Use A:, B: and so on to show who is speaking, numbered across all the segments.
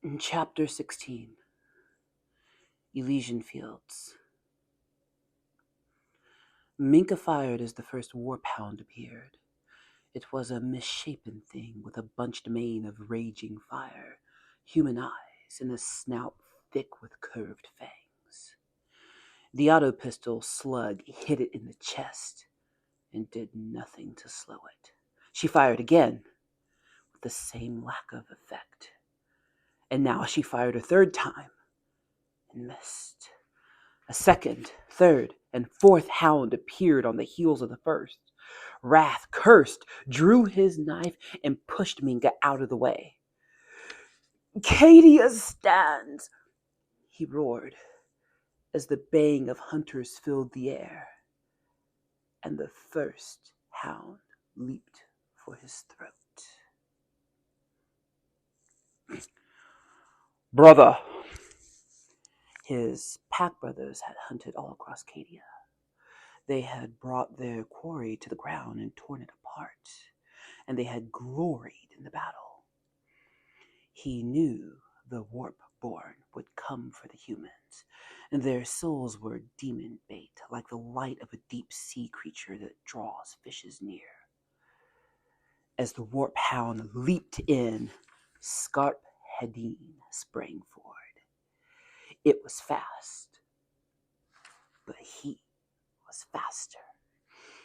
A: In Chapter 16, Elysian Fields. Minka fired as the first warp hound appeared. It was a misshapen thing with a bunched mane of raging fire, human eyes, and a snout thick with curved fangs. The auto pistol slug hit it in the chest and did nothing to slow it. She fired again, with the same lack of effect. And now she fired a third time and missed. A second, third, and fourth hound appeared on the heels of the first. Wrath cursed, drew his knife, and pushed Minka out of the way. "Cadia stands!" he roared, as the baying of hunters filled the air, and the first hound leaped for his throat. "Brother!" His pack brothers had hunted all across Cadia. They had brought their quarry to the ground and torn it apart, and they had gloried in the battle. He knew the warp-born would come for the humans, and their souls were demon bait, like the light of a deep-sea creature that draws fishes near. As the warp hound leaped in, Scarp Hedin sprang forward. It was fast, but he was faster.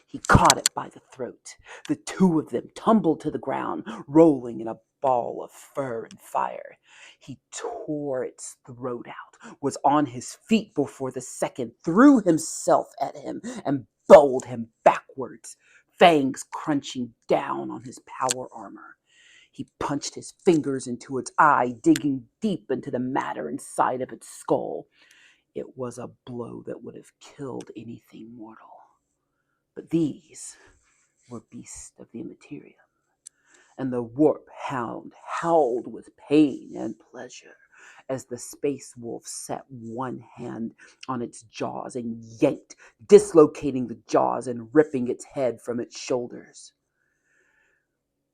A: He caught it by the throat. The two of them tumbled to the ground, rolling in a ball of fur and fire. He tore its throat out, was on his feet before the second threw himself at him and bowled him backwards, fangs crunching down on his power armor. He punched his fingers into its eye, digging deep into the matter inside of its skull. It was a blow that would have killed anything mortal. But these were beasts of the immaterium, and the warp hound howled with pain and pleasure as the space wolf set one hand on its jaws and yanked, dislocating the jaws and ripping its head from its shoulders.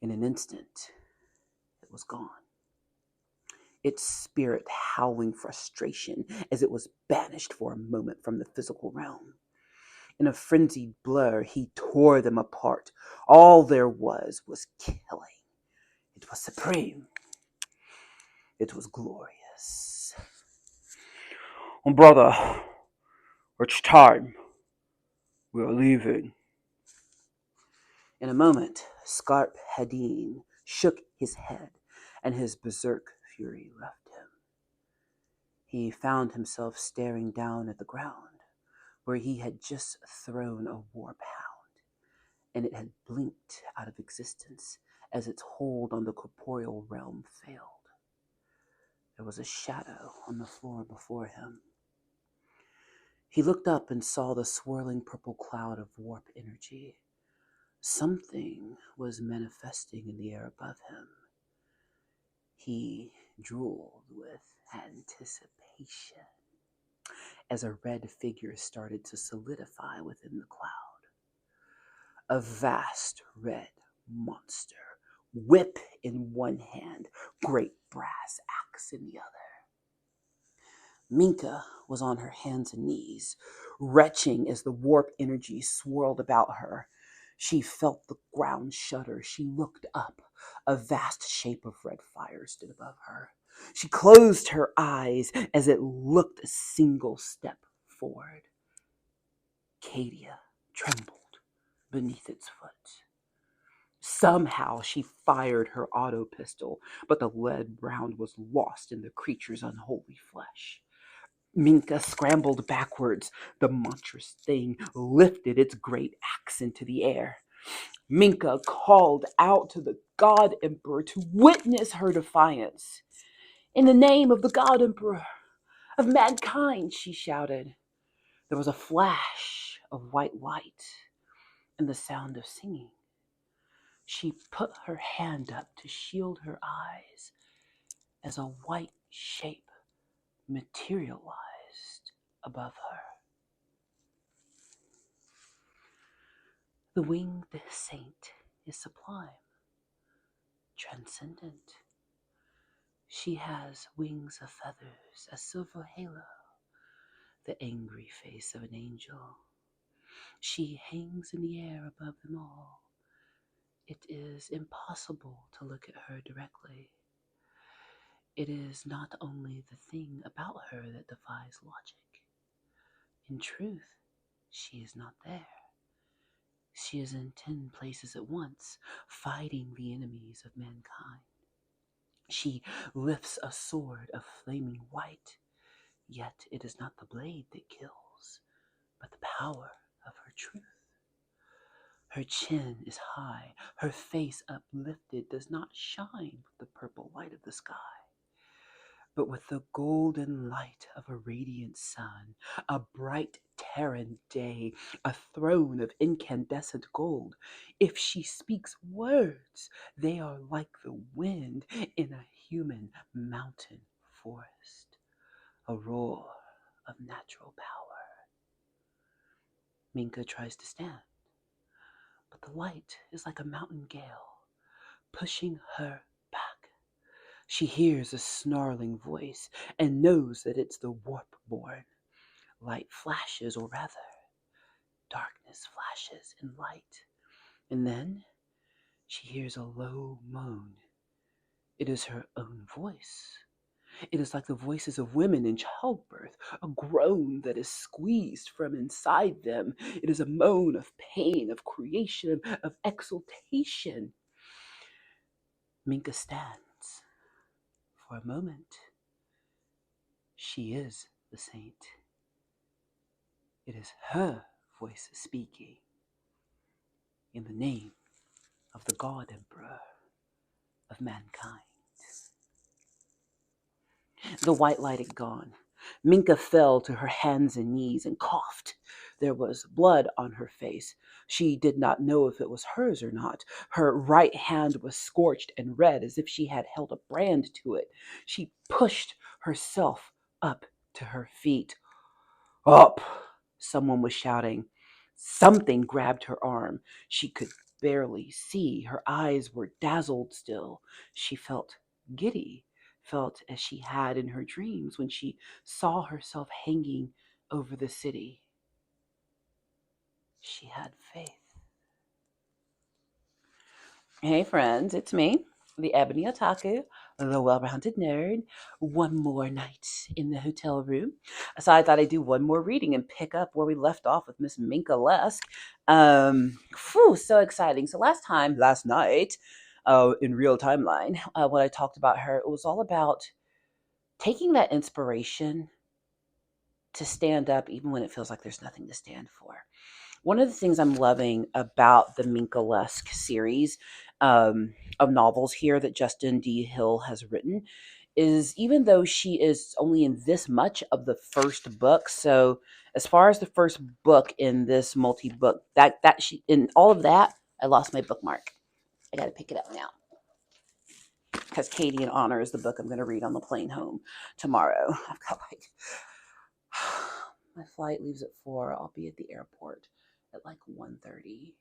A: In an instant, it was gone, its spirit howling frustration as it was banished for a moment from the physical realm. In a frenzied blur, he tore them apart. All there was killing. It was supreme. It was glorious. "Oh, brother, it's time. We are leaving." In a moment, Scarp Hedin shook his head, and his berserk fury left him. He found himself staring down at the ground, where he had just thrown a warp hound, and it had blinked out of existence as its hold on the corporeal realm failed. There was a shadow on the floor before him. He looked up and saw the swirling purple cloud of warp energy. Something was manifesting in the air above him. He drooled with anticipation as a red figure started to solidify within the cloud. A vast red monster, whip in one hand, great brass axe in the other. Minka was on her hands and knees, retching as the warp energy swirled about her. She felt the ground shudder. She looked up. A vast shape of red fire stood above her. She closed her eyes as it looked a single step forward. Cadia trembled beneath its foot. Somehow she fired her auto pistol, but the lead round was lost in the creature's unholy flesh. Minka scrambled backwards. The monstrous thing lifted its great axe into the air. Minka called out to the God Emperor to witness her defiance. "In the name of the God Emperor, of mankind," she shouted. There was a flash of white light and the sound of singing. She put her hand up to shield her eyes as a white shape materialized above her. The winged saint is sublime, transcendent. She has wings of feathers, a silver halo, the angry face of an angel. She hangs in the air above them all. It is impossible to look at her directly. It is not only the thing about her that defies logic. In truth, she is not there. She is in 10 places at once, fighting the enemies of mankind. She lifts a sword of flaming white, yet it is not the blade that kills, but the power of her truth. Her chin is high, her face uplifted does not shine with the purple light of the sky, but with the golden light of a radiant sun, a bright Terran day, a throne of incandescent gold. If she speaks words, they are like the wind in a human mountain forest, a roar of natural power. Minka tries to stand, but the light is like a mountain gale, pushing her back. She hears a snarling voice and knows that it's the warp-born. Light flashes, or rather, darkness flashes in light. And then she hears a low moan. It is her own voice. It is like the voices of women in childbirth, a groan that is squeezed from inside them. It is a moan of pain, of creation, of exultation. Minka stands. For a moment, she is the saint. It is her voice speaking in the name of the God Emperor of mankind. The white light had gone. Minka fell to her hands and knees and coughed. There was blood on her face. She did not know if it was hers or not. Her right hand was scorched and red as if she had held a brand to it. She pushed herself up to her feet. Up! Someone was shouting. Something grabbed her arm. She could barely see. Her eyes were dazzled still. She felt giddy, felt as she had in her dreams when she saw herself hanging over the city. She had faith. Hey friends, it's me, the Ebony Otaku, the well-rounded nerd. One more night in the hotel room. So I thought I'd do one more reading and pick up where we left off with Miss Minka Lesk. So exciting. So last night, in real timeline, when I talked about her, it was all about taking that inspiration to stand up even when it feels like there's nothing to stand for. One of the things I'm loving about the Minka Lesk series of novels here that Justin D. Hill has written is even though she is only in this much of the first book, so as far as the first book in this multi-book, that she in all of that, I lost my bookmark. I got to pick it up now because Katie in Honor is the book I'm going to read on the plane home tomorrow. I've got my flight leaves at 4. I'll be at the airport at like 1:30.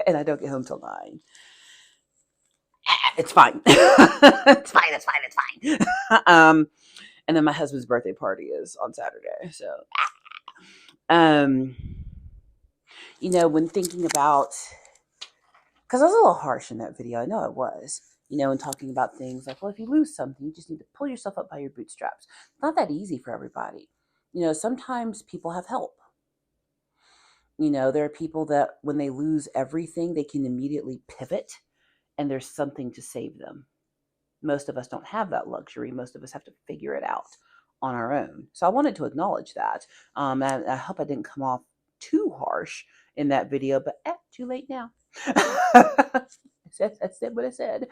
A: And I don't get home till 9. It's fine. It's fine. And then my husband's birthday party is on Saturday. So, when thinking about, because I was a little harsh in that video. I know I was, and talking about things like, well, if you lose something, you just need to pull yourself up by your bootstraps. It's not that easy for everybody. Sometimes people have help. There are people that when they lose everything, they can immediately pivot and there's something to save them. Most of us don't have that luxury. Most of us have to figure it out on our own. So I wanted to acknowledge that. And I hope I didn't come off too harsh in that video, but too late now. I said what I said.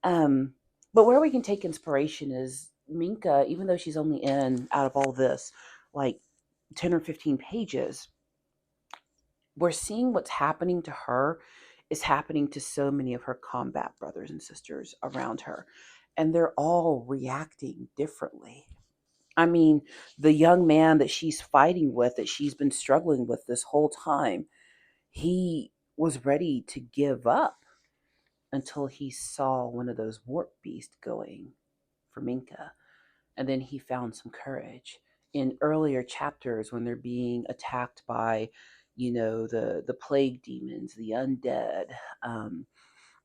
A: But where we can take inspiration is Minka, even though she's only in, out of all this, like 10 or 15 pages, we're seeing what's happening to her is happening to so many of her combat brothers and sisters around her. And they're all reacting differently. I mean, the young man that she's fighting with, that she's been struggling with this whole time, he was ready to give up until he saw one of those warp beasts going for Minka. And then he found some courage. In earlier chapters, when they're being attacked by, the plague demons, the undead,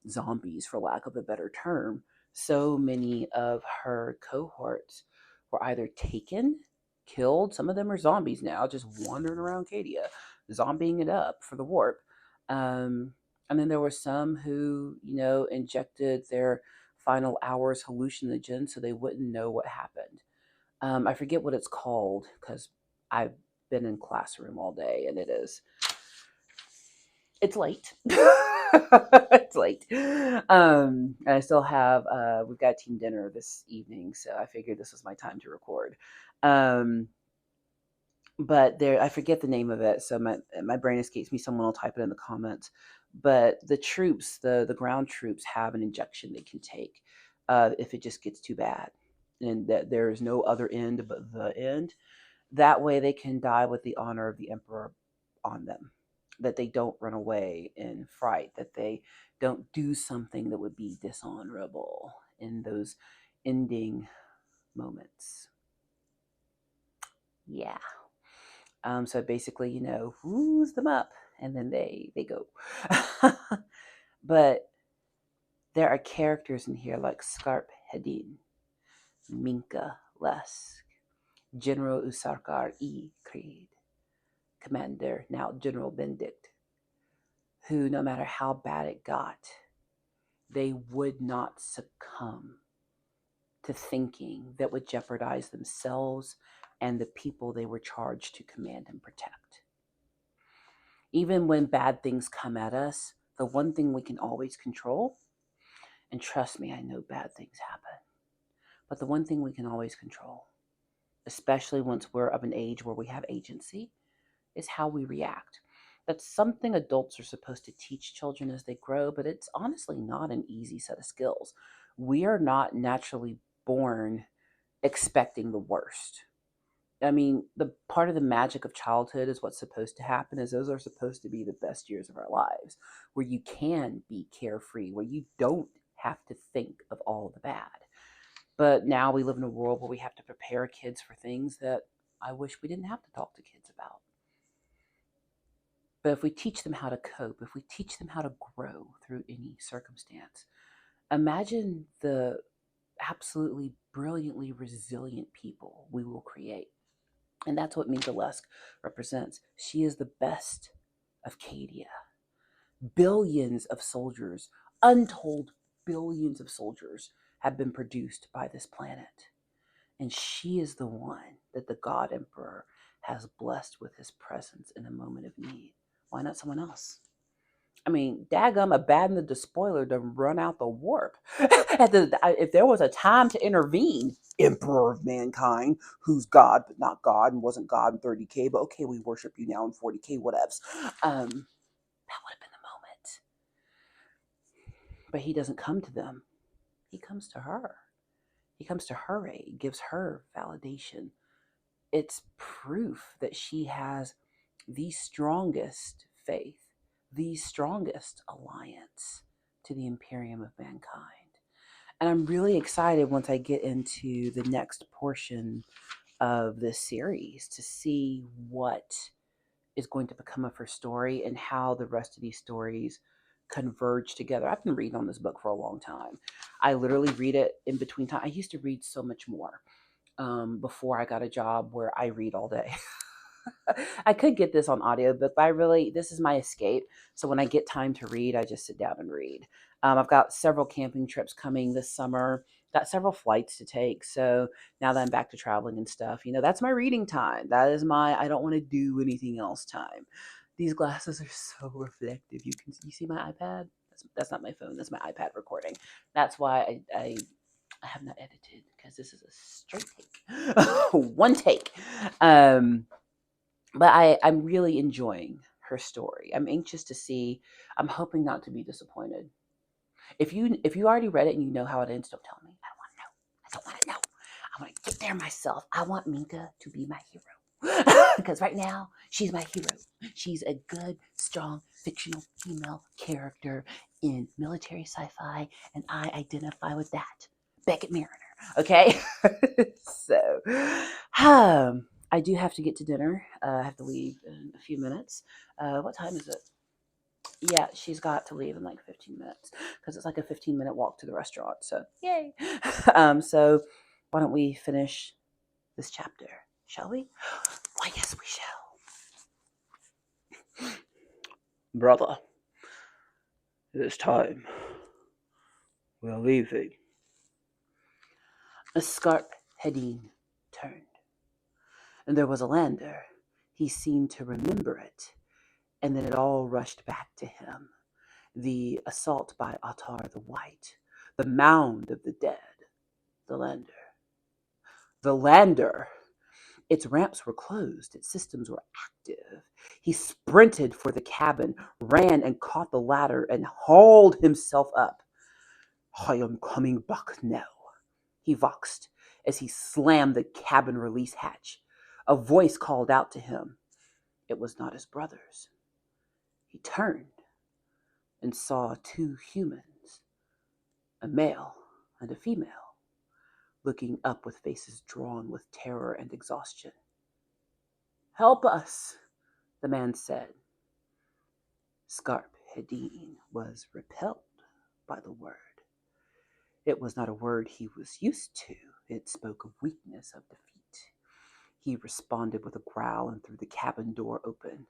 A: zombies, for lack of a better term, so many of her cohorts were either taken, killed. Some of them are zombies now, just wandering around Cadia, zombieing it up for the warp. And then there were some who, injected their final hours hallucinogen so they wouldn't know what happened. I forget what it's called because I've been in classroom all day and it's late. It's late. And I still have we've got team dinner this evening, so I figured this was my time to record. Um, but there, I forget the name of it, so my brain escapes me. Someone will type it in the comments. But the troops, the ground troops, have an injection they can take if it just gets too bad, and that there is no other end but the end. That way, they can die with the honor of the emperor on them. That they don't run away in fright. That they don't do something that would be dishonorable in those ending moments. Yeah. So basically, who's them up, and then they go. But there are characters in here like Scarp Hedin, Minka Lesk, General Usarkar E. Creed, Commander, now General Benedict, who, no matter how bad it got, they would not succumb to thinking that would jeopardize themselves and the people they were charged to command and protect. Even when bad things come at us, the one thing we can always control, and trust me, I know bad things happen, but the one thing we can always control, especially once we're of an age where we have agency, is how we react. That's something adults are supposed to teach children as they grow, but it's honestly not an easy set of skills. We are not naturally born expecting the worst. I mean, the part of the magic of childhood is what's supposed to happen is those are supposed to be the best years of our lives, where you can be carefree, where you don't have to think of all the bad. But now we live in a world where we have to prepare kids for things that I wish we didn't have to talk to kids about. But if we teach them how to cope, if we teach them how to grow through any circumstance, imagine the absolutely brilliantly resilient people we will create. And that's what Minka Lesk represents. She is the best of Cadia. Billions of soldiers, untold billions of soldiers, have been produced by this planet. And she is the one that the God Emperor has blessed with his presence in a moment of need. Why not someone else? I mean, daggum, Abaddon the Despoiler to run out the warp. If there was a time to intervene, Emperor of Mankind, who's God but not God and wasn't God in 30K, but okay, we worship you now in 40K, whatevs. That would have been the moment. But he doesn't come to them. He comes to her. He comes to her aid, gives her validation. It's proof that she has the strongest faith, the strongest alliance to the Imperium of Mankind. And I'm really excited once I get into the next portion of this series to see what is going to become of her story and how the rest of these stories converge together. I've been reading on this book for a long time. I literally read it in between time. I used to read so much more before I got a job where I read all day. I could get this on audio, but this is my escape. So when I get time to read, I just sit down and read. I've got several camping trips coming this summer, got several flights to take. So now that I'm back to traveling and stuff, that's my reading time. That is my, I don't want to do anything else time. These glasses are so reflective. You see my iPad? That's not my phone. That's my iPad recording. That's why I have not edited because this is a straight take. One take. But I'm really enjoying her story. I'm anxious to see. I'm hoping not to be disappointed. If you already read it and you know how it ends, don't tell me. I don't want to know. I don't want to know. I want to get there myself. I want Minka to be my hero. Because right now, she's my hero. She's a good, strong, fictional female character in military sci-fi, and I identify with that. Beckett Mariner, okay? So, I do have to get to dinner. I have to leave in a few minutes. What time is it? Yeah, she's got to leave in like 15 minutes because it's like a 15-minute walk to the restaurant. So, yay. So, why don't we finish this chapter, shall we? Why, yes, we shall. Brother, it is time. We are leaving. A scarp Hedin turned, and there was a lander. He seemed to remember it, and then it all rushed back to him. The assault by Attar the White, the mound of the dead, the lander. The lander! Its ramps were closed, its systems were active. He sprinted for the cabin, ran and caught the ladder, and hauled himself up. I am coming back now, he voxed as he slammed the cabin release hatch. A voice called out to him. It was not his brother's. He turned and saw two humans, a male and a female, looking up with faces drawn with terror and exhaustion. Help us, the man said. Scarp Hedin was repelled by the word. It was not a word he was used to. It spoke of weakness, of defeat. He responded with a growl and threw the cabin door open.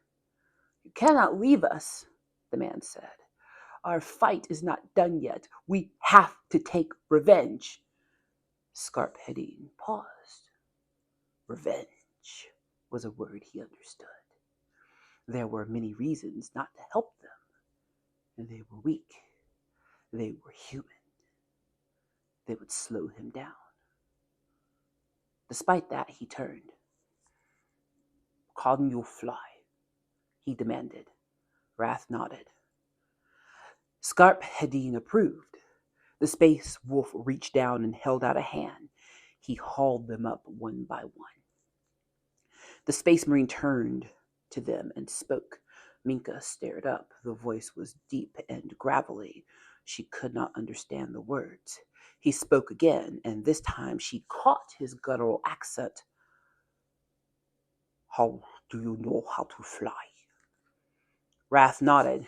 A: You cannot leave us, the man said. Our fight is not done yet. We have to take revenge. Scarp Hedin paused. Revenge was a word he understood. There were many reasons not to help them, and they were weak. They were human. They would slow him down. Despite that, he turned. Can you fly? He demanded. Wrath nodded. Scarp Hedin approved. The space wolf reached down and held out a hand. He hauled them up one by one. The space marine turned to them and spoke. Minka stared up. The voice was deep and gravelly. She could not understand the words. He spoke again, and this time she caught his guttural accent. How do you know how to fly? Wrath nodded.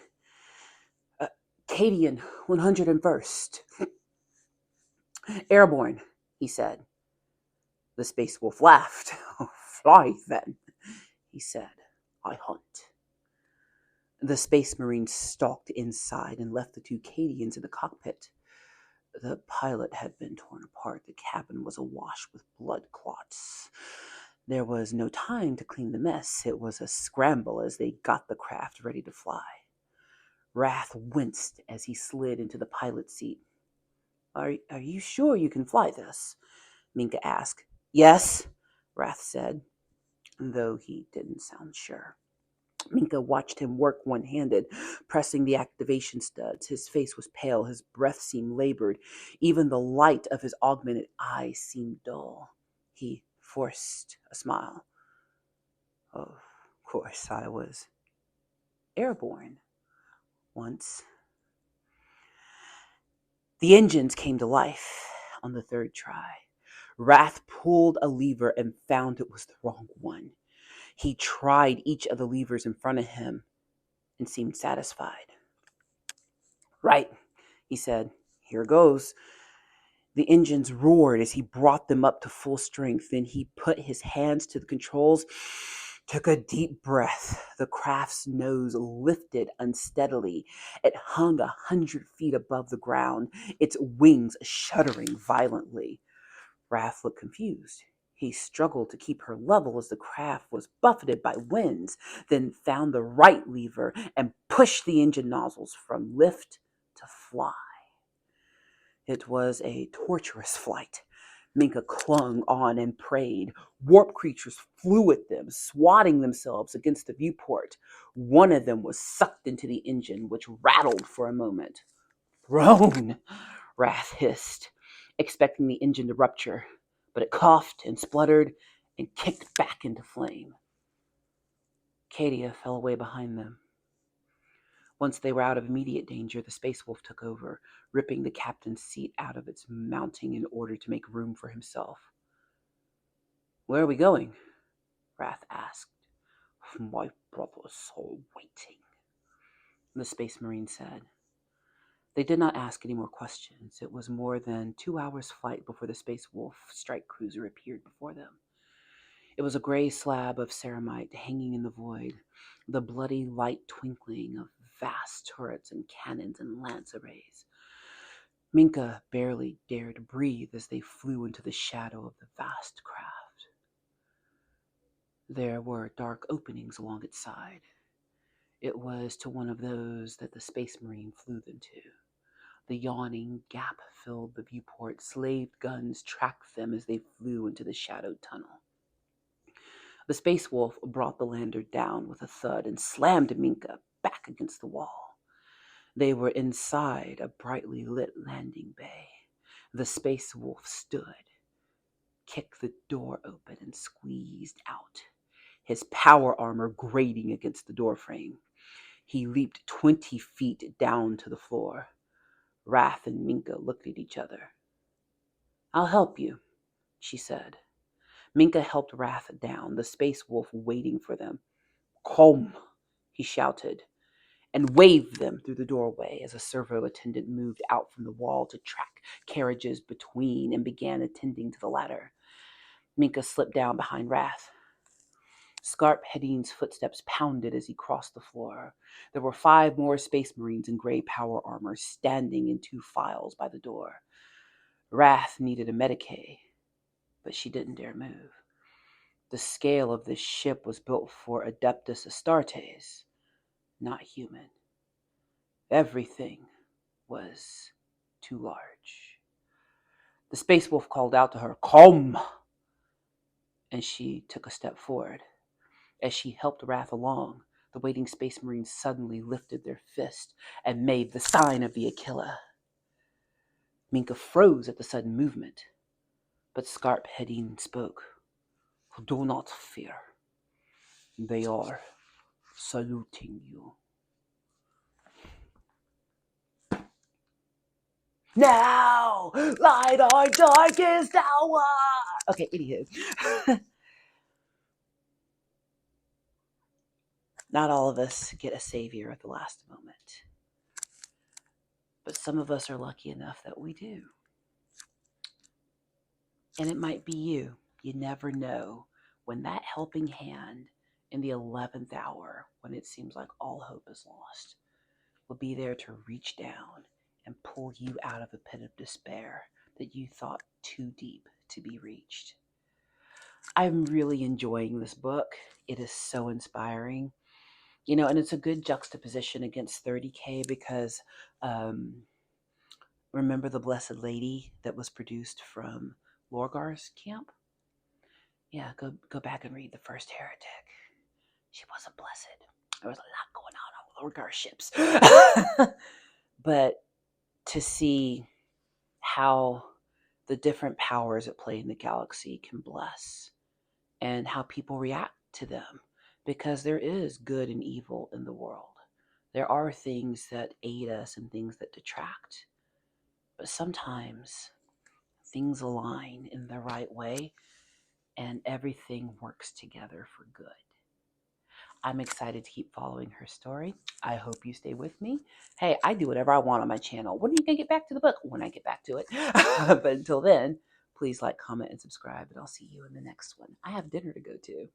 A: Cadian 101st. Airborne, he said. The space wolf laughed. Fly, then, he said. I hunt. The space marine stalked inside and left the two Cadians in the cockpit. The pilot had been torn apart. The cabin was awash with blood clots. There was no time to clean the mess. It was a scramble as they got the craft ready to fly. Wrath winced as he slid into the pilot's seat. Are you sure you can fly this? Minka asked. Yes, Wrath said, though he didn't sound sure. Minka watched him work one-handed, pressing the activation studs. His face was pale, his breath seemed labored. Even the light of his augmented eyes seemed dull. He forced a smile. Of course, I was airborne once. The engines came to life on the third try. Wrath pulled a lever and found it was the wrong one. He tried each of the levers in front of him and seemed satisfied. Right, he said. Here goes. The engines roared as he brought them up to full strength. Then he put his hands to the controls, took a deep breath. The craft's nose lifted unsteadily. It hung 100 feet above the ground, its wings shuddering violently. Wrath looked confused. He struggled to keep her level as the craft was buffeted by winds, then found the right lever and pushed the engine nozzles from lift to fly. It was a torturous flight. Minka clung on and prayed. Warp creatures flew at them, swatting themselves against the viewport. One of them was sucked into the engine, which rattled for a moment. Throne, Wrath hissed, expecting the engine to rupture, but it coughed and spluttered and kicked back into flame. Cadia fell away behind them. Once they were out of immediate danger, the Space Wolf took over, ripping the captain's seat out of its mounting in order to make room for himself. "Where are we going?" Wrath asked. "My brothers are waiting," the Space Marine said. They did not ask any more questions. It was more than 2 hours' flight before the Space Wolf strike cruiser appeared before them. It was a gray slab of ceramite hanging in the void, the bloody light twinkling of vast turrets and cannons and lance arrays. Minka barely dared breathe as they flew into the shadow of the vast craft. There were dark openings along its side. It was to one of those that the Space Marine flew them to. The yawning gap filled the viewport. Slaved guns tracked them as they flew into the shadowed tunnel. The Space Wolf brought the lander down with a thud and slammed Minka back against the wall. They were inside a brightly lit landing bay. The Space Wolf stood, kicked the door open, and squeezed out, his power armor grating against the doorframe. He leaped 20 feet down to the floor. Wrath and Minka looked at each other. "I'll help you," she said. Minka helped Wrath down, the Space Wolf waiting for them. "Come," he shouted, and waved them through the doorway as a servo attendant moved out from the wall to track carriages between and began attending to the ladder. Minka slipped down behind Wrath. Scarp Hedin's footsteps pounded as he crossed the floor. There were 5 more Space Marines in gray power armor standing in 2 files by the door. Wrath needed a Medicae, but she didn't dare move. The scale of this ship was built for Adeptus Astartes, not human. Everything was too large. The Space Wolf called out to her, "Come!" and she took a step forward. As she helped Wrath along, the waiting Space Marines suddenly lifted their fist and made the sign of the Aquila. Minka froze at the sudden movement, but Scarp Hedin spoke. "Do not fear. They are saluting you." "Now, light our darkest hour." Okay, anywho. Not all of us get a savior at the last moment, but some of us are lucky enough that we do. And it might be you. You never know when that helping hand in the 11th hour, when it seems like all hope is lost, will be there to reach down and pull you out of a pit of despair that you thought too deep to be reached. I'm really enjoying this book. It is so inspiring. And it's a good juxtaposition against 30K because remember the Blessed Lady that was produced from Lorgar's camp? Yeah, go back and read the first Heretic. She wasn't blessed. There was a lot going on Lorgar's ships. But to see how the different powers at play in the galaxy can bless and how people react to them, because there is good and evil in the world. There are things that aid us and things that detract, but sometimes things align in the right way and everything works together for good. I'm excited to keep following her story. I hope you stay with me. Hey, I do whatever I want on my channel. When are you going to get back to the book? When I get back to it. But until then, please like, comment, and subscribe, and I'll see you in the next one. I have dinner to go to.